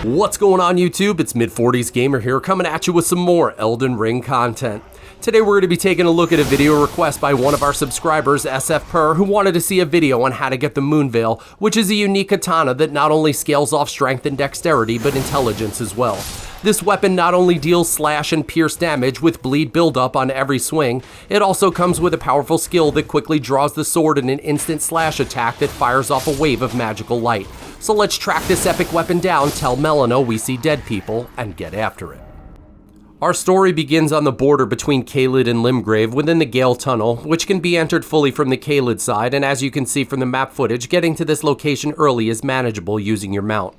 What's going on YouTube? It's Mid-40s Gamer here, coming at you with some more Elden Ring content. Today we're going to be taking a look at a video request by one of our subscribers, SF who wanted to see a video on how to get the Moonveil, which is a unique katana that not only scales off strength and dexterity, but intelligence as well. This weapon not only deals slash and pierce damage with bleed buildup on every swing, it also comes with a powerful skill that quickly draws the sword in an instant slash attack that fires off a wave of magical light. So let's track this epic weapon down, tell Melina we see dead people, and get after it. Our story begins on the border between Caelid and Limgrave within the Gale Tunnel, which can be entered fully from the Caelid side, and as you can see from the map footage, getting to this location early is manageable using your mount.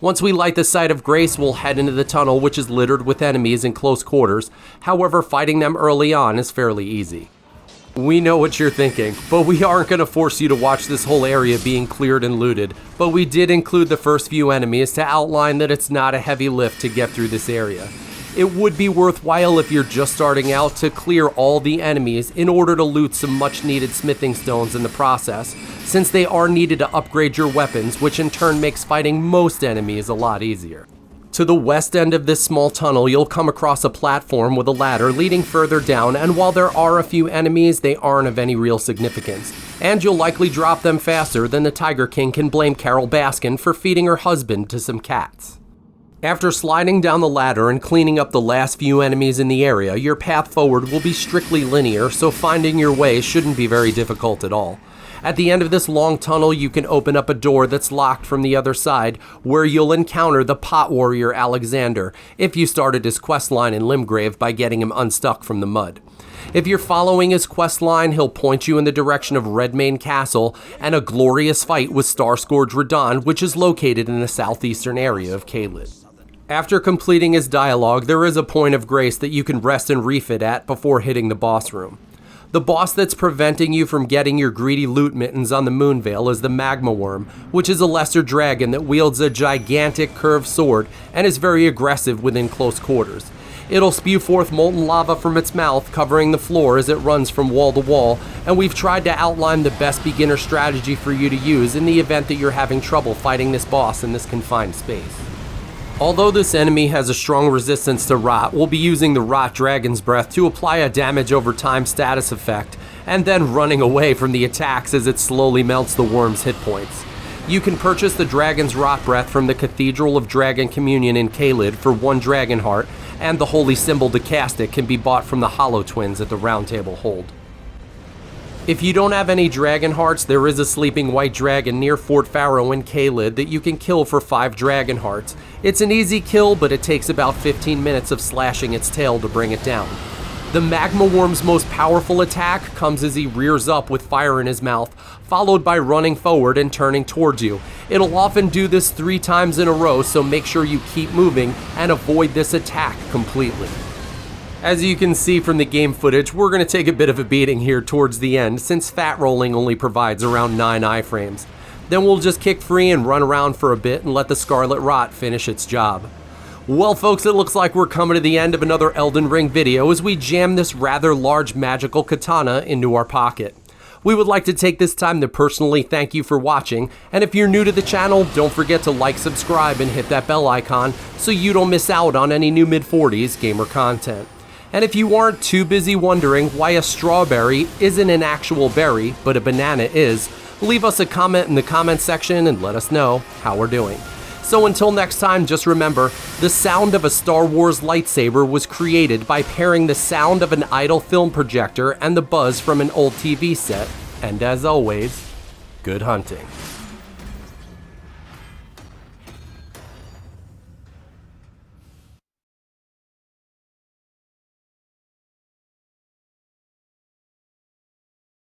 Once we light the site of Grace, we'll head into the tunnel, which is littered with enemies in close quarters. However, fighting them early on is fairly easy. We know what you're thinking, but we aren't going to force you to watch this whole area being cleared and looted, but we did include the first few enemies to outline that it's not a heavy lift to get through this area. It would be worthwhile if you're just starting out to clear all the enemies in order to loot some much needed smithing stones in the process, since they are needed to upgrade your weapons, which in turn makes fighting most enemies a lot easier. To the west end of this small tunnel, you'll come across a platform with a ladder leading further down, and while there are a few enemies, they aren't of any real significance. And you'll likely drop them faster than the Tiger King can blame Carol Baskin for feeding her husband to some cats. After sliding down the ladder and cleaning up the last few enemies in the area, your path forward will be strictly linear, so finding your way shouldn't be very difficult at all. At the end of this long tunnel, you can open up a door that's locked from the other side, where you'll encounter the pot warrior Alexander, if you started his questline in Limgrave by getting him unstuck from the mud. If you're following his questline, he'll point you in the direction of Redmane Castle and a glorious fight with Starscourge Radahn, which is located in the southeastern area of Caelid. After completing his dialogue, there is a point of grace that you can rest and refit at before hitting the boss room. The boss that's preventing you from getting your greedy loot mittens on the Moonveil is the Magma Worm, which is a lesser dragon that wields a gigantic curved sword and is very aggressive within close quarters. It'll spew forth molten lava from its mouth, covering the floor as it runs from wall to wall, and we've tried to outline the best beginner strategy for you to use in the event that you're having trouble fighting this boss in this confined space. Although this enemy has a strong resistance to rot, we'll be using the Rot Dragon's Breath to apply a damage over time status effect, and then running away from the attacks as it slowly melts the worm's hit points. You can purchase the Dragon's Rot Breath from the Cathedral of Dragon Communion in Caelid for 1 Dragon Heart, and the Holy Symbol Decastic can be bought from the Hollow Twins at the Round Table Hold. If you don't have any Dragon Hearts, there is a sleeping white dragon near Fort Pharaoh in Caelid that you can kill for 5 Dragon Hearts. It's an easy kill, but it takes about 15 minutes of slashing its tail to bring it down. The Magma Worm's most powerful attack comes as he rears up with fire in his mouth, followed by running forward and turning towards you. It'll often do this 3 times in a row, so make sure you keep moving and avoid this attack completely. As you can see from the game footage, we're going to take a bit of a beating here towards the end, since fat rolling only provides around 9 iframes. Then we'll just kick free and run around for a bit and let the Scarlet Rot finish its job. Well folks, it looks like we're coming to the end of another Elden Ring video as we jam this rather large magical katana into our pocket. We would like to take this time to personally thank you for watching, and if you're new to the channel, don't forget to like, subscribe, and hit that bell icon so you don't miss out on any new Mid-40s gamer content. And if you aren't too busy wondering why a strawberry isn't an actual berry, but a banana is, leave us a comment in the comment section and let us know how we're doing. So until next time, just remember, the sound of a Star Wars lightsaber was created by pairing the sound of an idle film projector and the buzz from an old TV set. And as always, good hunting.